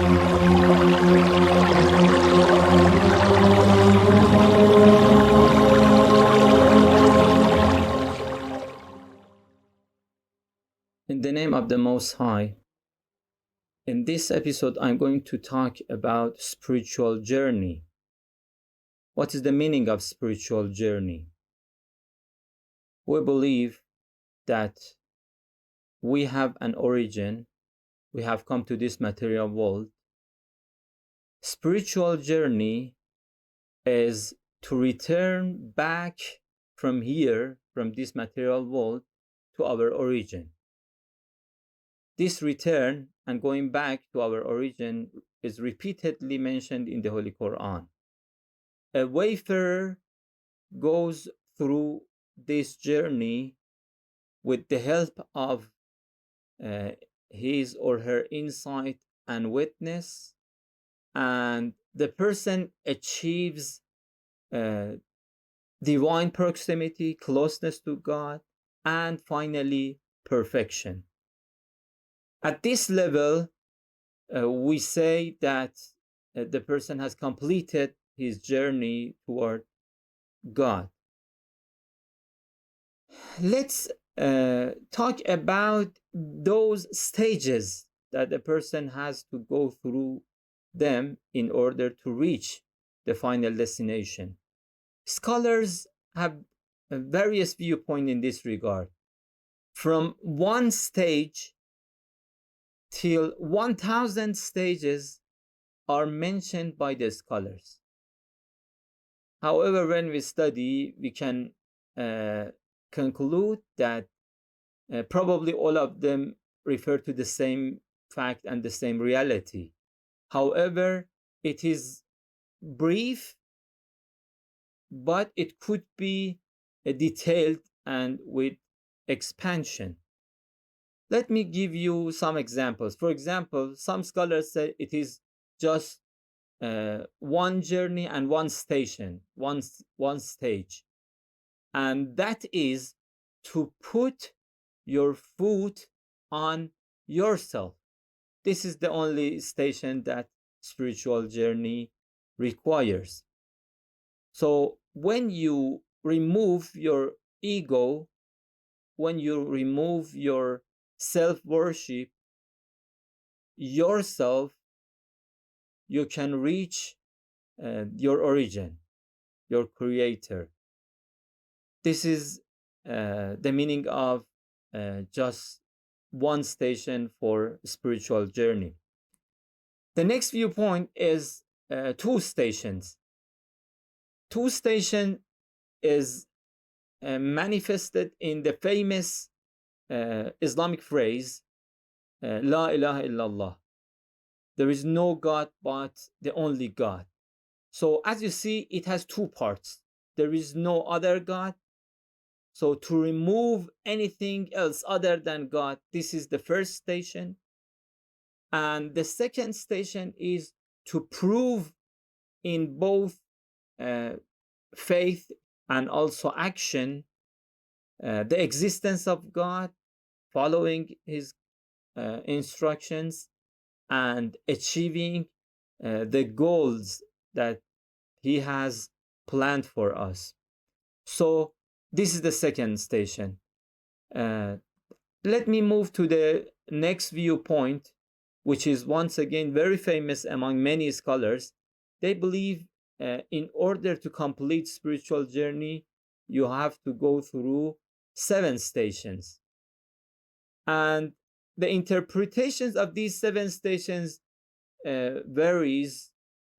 In the name of the Most High, in this episode, I'm going to talk about spiritual journey. What is the meaning of spiritual journey? We believe that we have an origin. We have come to this material world. Spiritual journey is to return back from here, from this material world, to our origin. This return and going back to our origin is repeatedly mentioned in the Holy Quran. A wayfarer goes through this journey with the help of his or her insight and witness, and the person achieves divine proximity, closeness to God, and finally perfection. At this level, we say that the person has completed his journey toward God. Let's talk about those stages that a person has to go through them in order to reach the final destination. Scholars have various viewpoints in this regard. From one stage till 1,000 stages are mentioned by the scholars. However, when we study, we can conclude that probably all of them refer to the same fact and the same reality. However, it is brief, but it could be detailed and with expansion. Let me give you some examples. For example, some scholars say it is just one journey and one station, one stage. And that is to put your foot on yourself. This is the only station that spiritual journey requires. So when you remove your ego, when you remove your self-worship, yourself, you can reach your origin, your creator. This is the meaning of just one station for spiritual journey. The next viewpoint is two stations. Two station is manifested in the famous Islamic phrase, La ilaha illallah. There is no God but the only God. So as you see, it has two parts. There is no other God. So to remove anything else other than God, this is the first station. And the second station is to prove in both faith and also action the existence of God, following his instructions and achieving the goals that he has planned for us. So this is the second station. Let me move to the next viewpoint, which is once again very famous among many scholars. They believe in order to complete spiritual journey, you have to go through 7 stations. And the interpretations of these 7 stations varies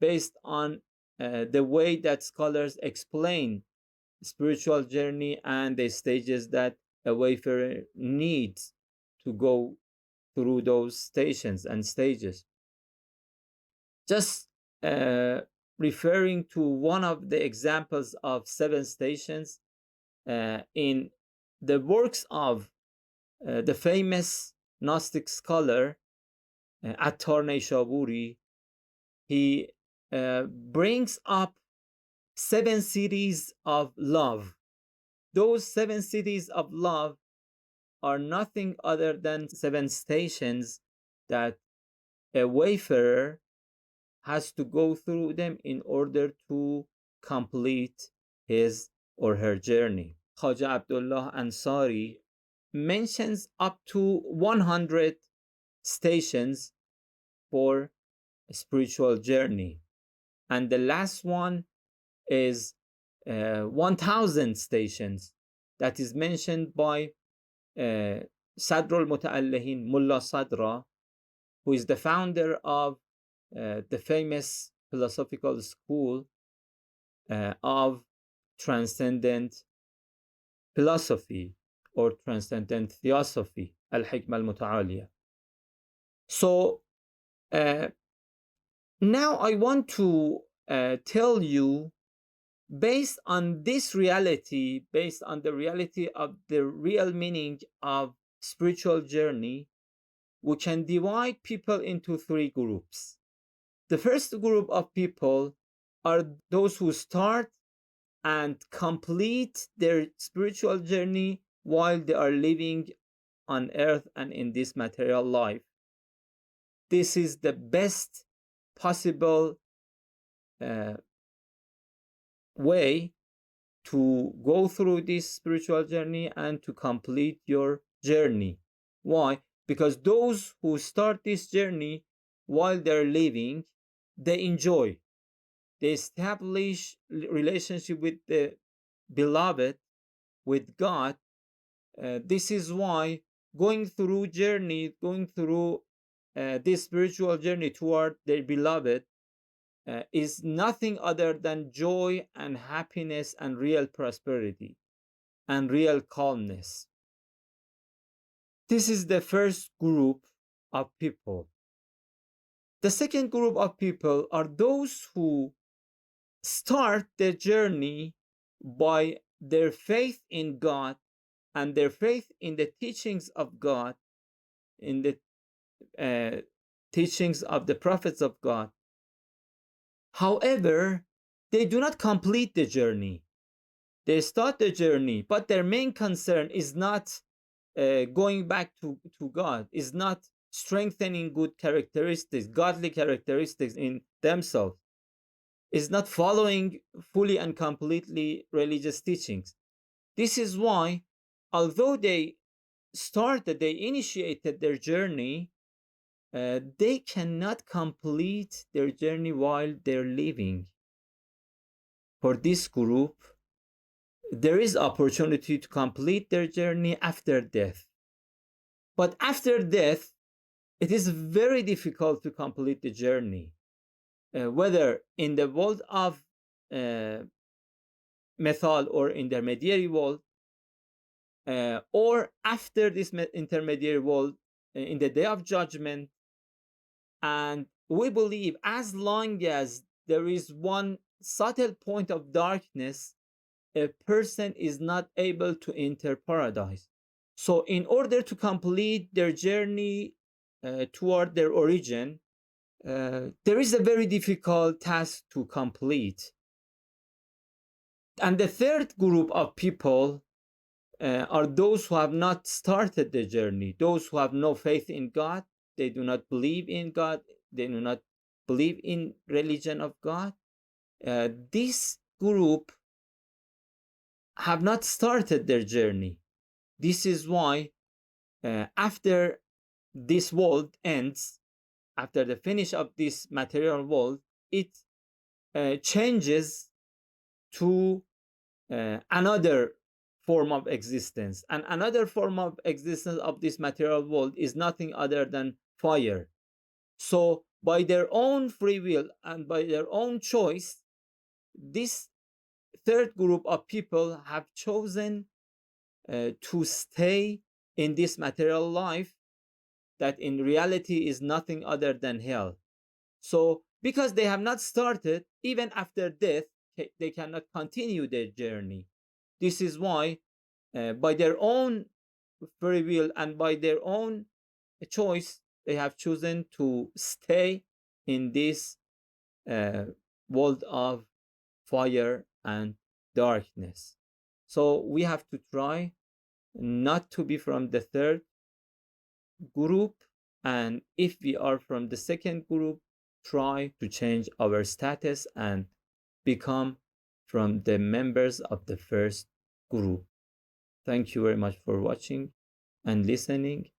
based on the way that scholars explain spiritual journey and the stages that a wayfarer needs to go through those stations and stages. Just referring to one of the examples of 7 stations in the works of the famous Gnostic scholar Attar Neishaburi, he brings up 7 cities of love. Those 7 cities of love are nothing other than 7 stations that a wayfarer has to go through them in order to complete his or her journey. Khaja Abdullah Ansari mentions up to 100 stations for a spiritual journey. And the last one is 1000 stations that is mentioned by Sadr al-Muta'allihin, Mullah Sadra, who is the founder of the famous philosophical school of transcendent philosophy or transcendent theosophy, Al-Hikmah al-Muta'aliyah. So now I want to tell you, based on this reality, based on the reality of the real meaning of spiritual journey, we can divide people into three groups. The first group of people are those who start and complete their spiritual journey while they are living on earth and in this material life. This is the best possible way to go through this spiritual journey and to complete your journey. Why? Because those who start this journey while they're living, they enjoy, they establish relationship with the beloved, with God. This is why going through this spiritual journey toward their beloved is nothing other than joy and happiness and real prosperity and real calmness. This is the first group of people. The second group of people are those who start their journey by their faith in God and their faith in the teachings of God, in the teachings of the prophets of God. However, they do not complete the journey. They start the journey, but their main concern is not going back to God, is not strengthening good characteristics, godly characteristics in themselves, is not following fully and completely religious teachings. This is why, although they initiated their journey, they cannot complete their journey while they're living. For this group, there is opportunity to complete their journey after death. But after death, it is very difficult to complete the journey, whether in the world of Methal or intermediary world, or after this intermediary world in the day of judgment. And we believe as long as there is one subtle point of darkness, a person is not able to enter paradise. So in order to complete their journey toward their origin, there is a very difficult task to complete. And the third group of people are those who have not started the journey, those who have no faith in God, they do not believe in God, they do not believe in religion of God. This group have not started their journey. This is why after this world ends, after the finish of this material world, it changes to another form of existence. And another form of existence of this material world is nothing other than fire. So by their own free will and by their own choice, this third group of people have chosen to stay in this material life that in reality is nothing other than hell. So because they have not started, even after death, they cannot continue their journey. This is why by their own free will and by their own choice, they have chosen to stay in this world of fire and darkness. So we have to try not to be from the third group, And if we are from the second group, try to change our status and become from the members of the first group. Thank you very much for watching and listening.